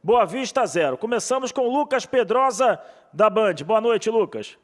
Boa Vista 0. Começamos com Lucas Pedrosa, da Band. Boa noite, Lucas.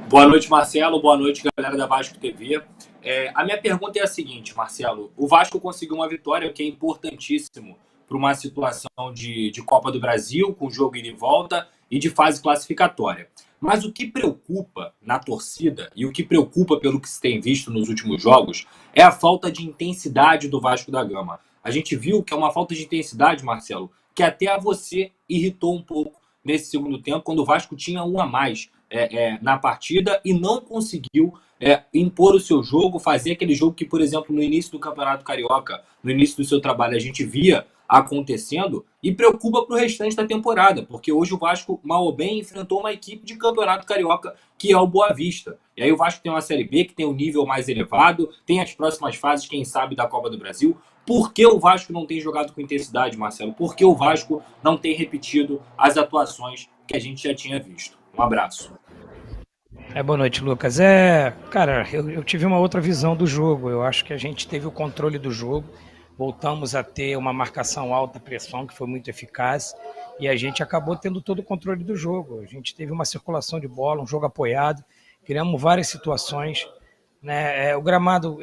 Boa noite, Marcelo. Boa noite, galera da Vasco TV. A minha pergunta é a seguinte, Marcelo. O Vasco conseguiu uma vitória que é importantíssimo para uma situação de Copa do Brasil, com jogo ida e volta e de fase classificatória. Mas o que preocupa na torcida e o que preocupa pelo que se tem visto nos últimos jogos é a falta de intensidade do Vasco da Gama. A gente viu que é uma falta de intensidade, Marcelo, que até a você irritou um pouco nesse segundo tempo, quando o Vasco tinha um a mais na partida e não conseguiu impor o seu jogo, fazer aquele jogo que, por exemplo, no início do Campeonato Carioca, no início do seu trabalho, a gente via acontecendo e preocupa para o restante da temporada, porque hoje o Vasco, mal ou bem, enfrentou uma equipe de Campeonato Carioca que é o Boa Vista. E aí o Vasco tem uma Série B que tem um nível mais elevado, tem as próximas fases, quem sabe, da Copa do Brasil. Por que o Vasco não tem jogado com intensidade, Marcelo? Por que o Vasco não tem repetido as atuações que a gente já tinha visto? Um abraço. Boa noite, Lucas. Cara, eu tive uma outra visão do jogo. Eu acho que a gente teve o controle do jogo, voltamos a ter uma marcação alta pressão, que foi muito eficaz, e a gente acabou tendo todo o controle do jogo. A gente teve uma circulação de bola, um jogo apoiado, criamos várias situações, né? O gramado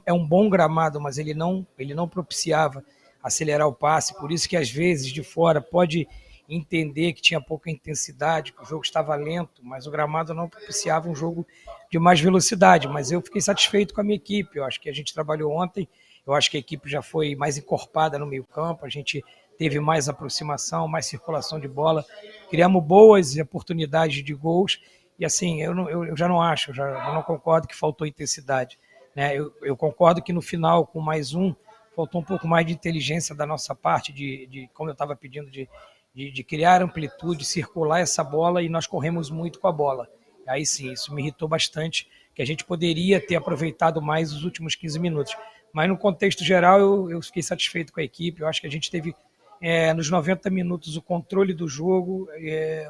é um bom gramado, mas ele não propiciava acelerar o passe, por isso que às vezes de fora pode entender que tinha pouca intensidade, que o jogo estava lento, mas o gramado não propiciava um jogo de mais velocidade. Mas eu fiquei satisfeito com a minha equipe. Eu acho que a gente trabalhou ontem, eu acho que a equipe já foi mais encorpada no meio-campo, a gente teve mais aproximação, mais circulação de bola, criamos boas oportunidades de gols. E assim, eu já não acho, eu não concordo que faltou intensidade, né? Eu concordo que no final, com mais um, faltou um pouco mais de inteligência da nossa parte, como eu estava pedindo, de criar amplitude, circular essa bola, e nós corremos muito com a bola. Aí sim, isso me irritou bastante, que a gente poderia ter aproveitado mais os últimos 15 minutos. Mas no contexto geral, eu fiquei satisfeito com a equipe. Eu acho que a gente teve, nos 90 minutos, o controle do jogo.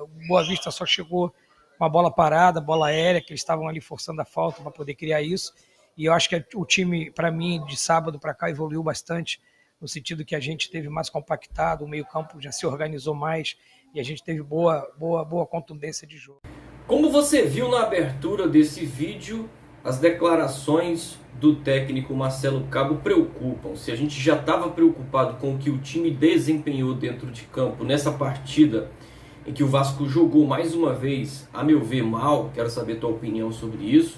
O Boa Vista só chegou com a bola parada, bola aérea, que eles estavam ali forçando a falta para poder criar isso. E eu acho que o time, para mim, de sábado para cá, evoluiu bastante, no sentido que a gente teve mais compactado, o meio-campo já se organizou mais e a gente teve boa contundência de jogo. Como você viu na abertura desse vídeo, as declarações do técnico Marcelo Cabo preocupam. Se a gente já estava preocupado com o que o time desempenhou dentro de campo nessa partida, em que o Vasco jogou mais uma vez, a meu ver, mal, quero saber a tua opinião sobre isso.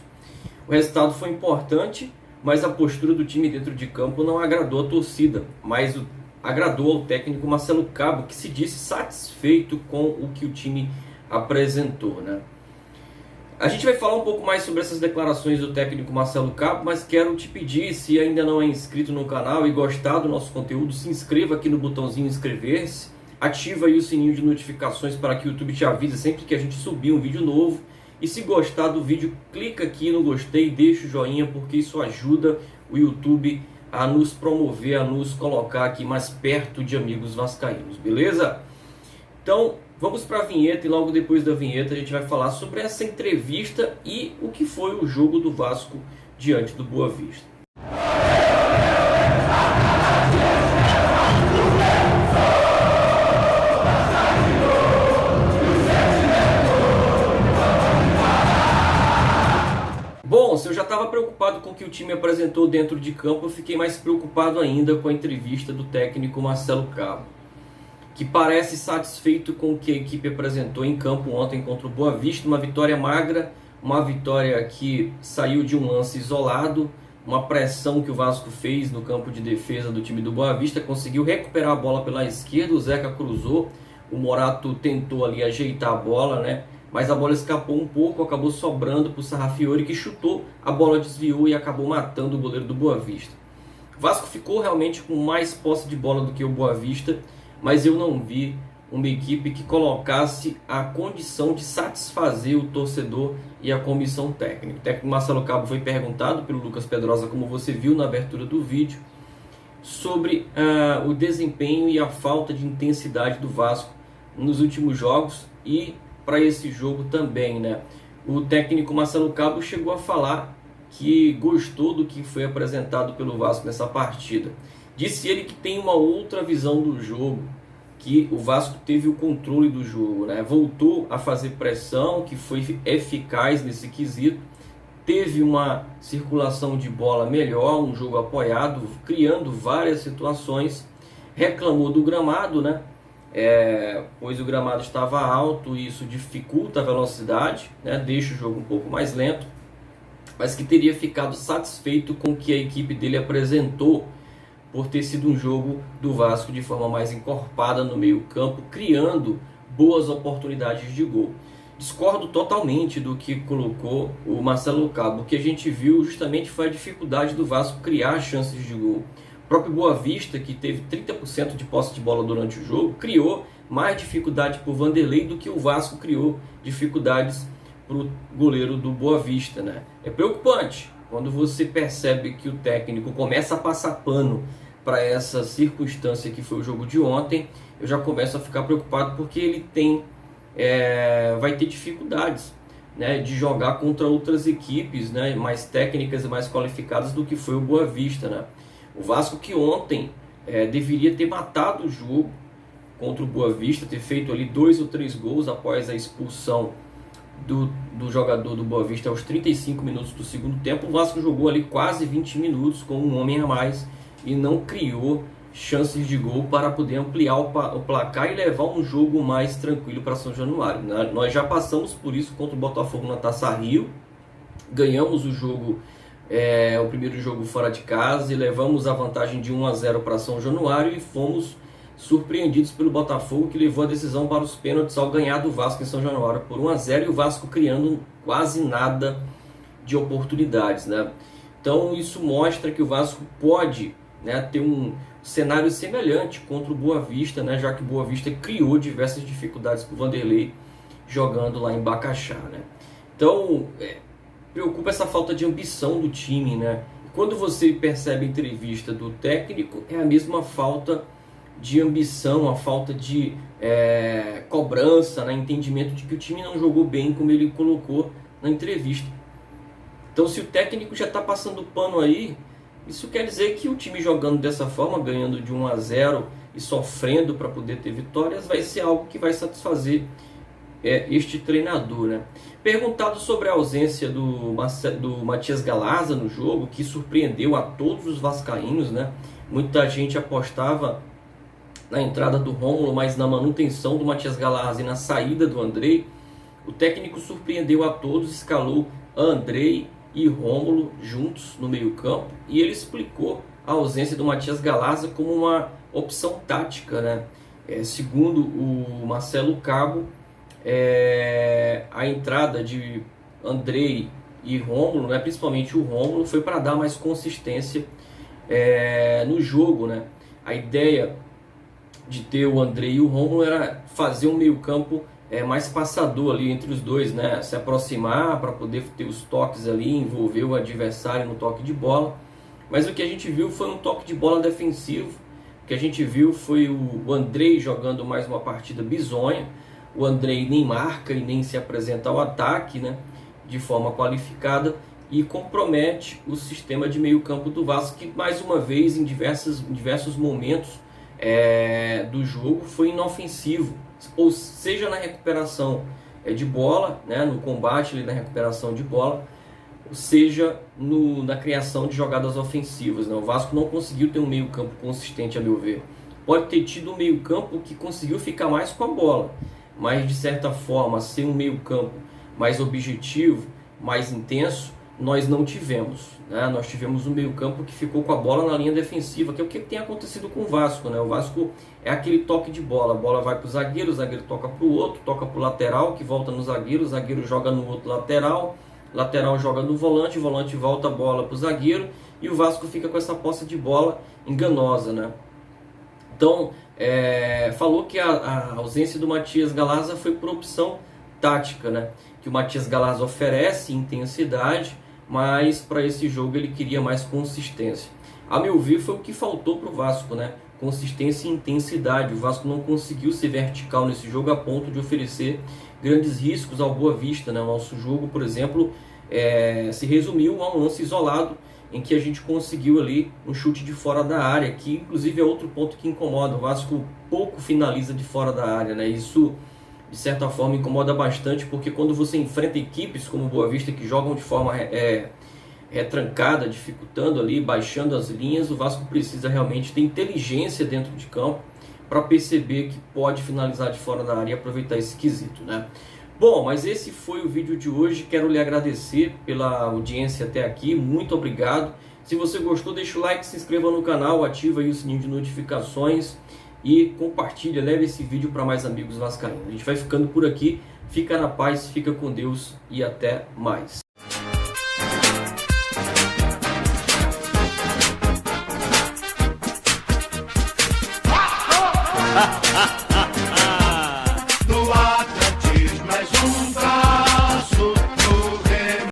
O resultado foi importante, mas a postura do time dentro de campo não agradou a torcida, mas agradou ao técnico Marcelo Cabo, que se disse satisfeito com o que o time apresentou, né? A gente vai falar um pouco mais sobre essas declarações do técnico Marcelo Cabo, mas quero te pedir, se ainda não é inscrito no canal e gostar do nosso conteúdo, se inscreva aqui no botãozinho inscrever-se, ativa aí o sininho de notificações para que o YouTube te avise sempre que a gente subir um vídeo novo. E se gostar do vídeo, clica aqui no gostei, deixa o joinha, porque isso ajuda o YouTube a nos promover, a nos colocar aqui mais perto de amigos vascaínos, beleza? Então, vamos para a vinheta e logo depois da vinheta a gente vai falar sobre essa entrevista e o que foi o jogo do Vasco diante do Boa Vista. Bom, se eu já estava preocupado com o que o time apresentou dentro de campo, eu fiquei mais preocupado ainda com a entrevista do técnico Marcelo Cabo, que parece satisfeito com o que a equipe apresentou em campo ontem contra o Boa Vista. Uma vitória magra, uma vitória que saiu de um lance isolado, uma pressão que o Vasco fez no campo de defesa do time do Boa Vista, conseguiu recuperar a bola pela esquerda, o Zeca cruzou, o Morato tentou ali ajeitar a bola, né? Mas a bola escapou um pouco, acabou sobrando para o Sarrafiori, que chutou, a bola desviou e acabou matando o goleiro do Boa Vista. O Vasco ficou realmente com mais posse de bola do que o Boa Vista, mas eu não vi uma equipe que colocasse a condição de satisfazer o torcedor e a comissão técnica. O técnico Marcelo Cabo foi perguntado pelo Lucas Pedrosa, como você viu na abertura do vídeo, sobre o desempenho e a falta de intensidade do Vasco nos últimos jogos e para esse jogo também, né? O técnico Marcelo Cabo chegou a falar que gostou do que foi apresentado pelo Vasco nessa partida. Disse ele que tem uma outra visão do jogo, que o Vasco teve o controle do jogo, né? Voltou a fazer pressão, que foi eficaz nesse quesito, teve uma circulação de bola melhor, um jogo apoiado, criando várias situações, reclamou do gramado, né? Pois o gramado estava alto e isso dificulta a velocidade, né? Deixa o jogo um pouco mais lento, mas que teria ficado satisfeito com o que a equipe dele apresentou, por ter sido um jogo do Vasco de forma mais encorpada no meio campo, criando boas oportunidades de gol. Discordo totalmente do que colocou o Marcelo Cabo. O que a gente viu justamente foi a dificuldade do Vasco criar chances de gol. O próprio Boa Vista, que teve 30% de posse de bola durante o jogo, criou mais dificuldade para o Vanderlei do que o Vasco criou dificuldades para o goleiro do Boa Vista, né? É preocupante quando você percebe que o técnico começa a passar pano para essa circunstância que foi o jogo de ontem. Eu já começo a ficar preocupado porque ele vai ter dificuldades, né, de jogar contra outras equipes, né, mais técnicas e mais qualificadas do que foi o Boa Vista, né? O Vasco que ontem deveria ter matado o jogo contra o Boa Vista, ter feito ali 2 ou 3 gols após a expulsão do jogador do Boa Vista aos 35 minutos do segundo tempo. O Vasco jogou ali quase 20 minutos com um homem a mais e não criou chances de gol para poder ampliar o placar e levar um jogo mais tranquilo para São Januário. Nós já passamos por isso contra o Botafogo na Taça Rio, ganhamos o jogo, o primeiro jogo fora de casa, e levamos a vantagem de 1-0 para São Januário e fomos surpreendidos pelo Botafogo, que levou a decisão para os pênaltis ao ganhar do Vasco em São Januário por 1-0, e o Vasco criando quase nada de oportunidades, né? Então isso mostra que o Vasco pode, né, ter um cenário semelhante contra o Boa Vista, né, já que o Boa Vista criou diversas dificuldades para o Vanderlei jogando lá em Bacaxá, né? Então preocupa essa falta de ambição do time, né? Quando você percebe a entrevista do técnico, é a mesma falta de ambição, a falta de cobrança, né, entendimento de que o time não jogou bem, como ele colocou na entrevista. Então, se o técnico já está passando pano aí, isso quer dizer que o time jogando dessa forma, ganhando de 1-0 e sofrendo para poder ter vitórias, vai ser algo que vai satisfazer este treinador, né? Perguntado sobre a ausência do Matias Galarza no jogo, que surpreendeu a todos os vascaínos, né? Muita gente apostava na entrada do Rômulo, mas na manutenção do Matias Galarza e na saída do Andrei. O técnico surpreendeu a todos, escalou Andrei e Rômulo juntos no meio campo, e ele explicou a ausência do Matias Galarza como uma opção tática, né? Segundo o Marcelo Cabo, a entrada de Andrei e Rômulo, né, principalmente o Rômulo, foi para dar mais consistência no jogo, né? A ideia de ter o Andrei e o Rômulo era fazer um meio campo mais passador ali entre os dois, né? Se aproximar para poder ter os toques ali, envolver o adversário no toque de bola. Mas o que a gente viu foi um toque de bola defensivo. O que a gente viu foi o Andrei jogando mais uma partida bizonha. O Andrei nem marca e nem se apresenta ao ataque, né, de forma qualificada, e compromete o sistema de meio campo do Vasco, que mais uma vez em diversos momentos do jogo foi inofensivo, ou seja na recuperação de bola, né, no combate, na recuperação de bola, seja na criação de jogadas ofensivas, né? O Vasco não conseguiu ter um meio campo consistente, a meu ver. Pode ter tido um meio campo que conseguiu ficar mais com a bola, mas de certa forma ser um meio campo mais objetivo, mais intenso, nós não tivemos, né? Nós tivemos um meio campo que ficou com a bola na linha defensiva, que é o que tem acontecido com o Vasco, né? O Vasco é aquele toque de bola, a bola vai para o zagueiro toca para o outro, toca para o lateral, que volta no zagueiro, o zagueiro joga no outro lateral joga no volante, o volante volta a bola para o zagueiro, e o Vasco fica com essa posse de bola enganosa, né? Então, falou que a ausência do Matias Galarza foi por opção tática, né? Que o Matias Galarza oferece intensidade, mas para esse jogo ele queria mais consistência. A meu ver, foi o que faltou para o Vasco, né? Consistência e intensidade. O Vasco não conseguiu ser vertical nesse jogo a ponto de oferecer grandes riscos ao Boa Vista, né? O nosso jogo, por exemplo, se resumiu a um lance isolado em que a gente conseguiu ali um chute de fora da área, que inclusive é outro ponto que incomoda. O Vasco pouco finaliza de fora da área, né? Isso de certa forma incomoda bastante, porque quando você enfrenta equipes como o Boa Vista, que jogam de forma retrancada, dificultando ali, baixando as linhas, o Vasco precisa realmente ter inteligência dentro de campo para perceber que pode finalizar de fora da área e aproveitar esse quesito, né? Bom, mas esse foi o vídeo de hoje. Quero lhe agradecer pela audiência até aqui. Muito obrigado. Se você gostou, deixa o like, se inscreva no canal, ativa aí o sininho de notificações e compartilha, leve esse vídeo para mais amigos vascaínos. A gente vai ficando por aqui. Fica na paz, fica com Deus e até mais.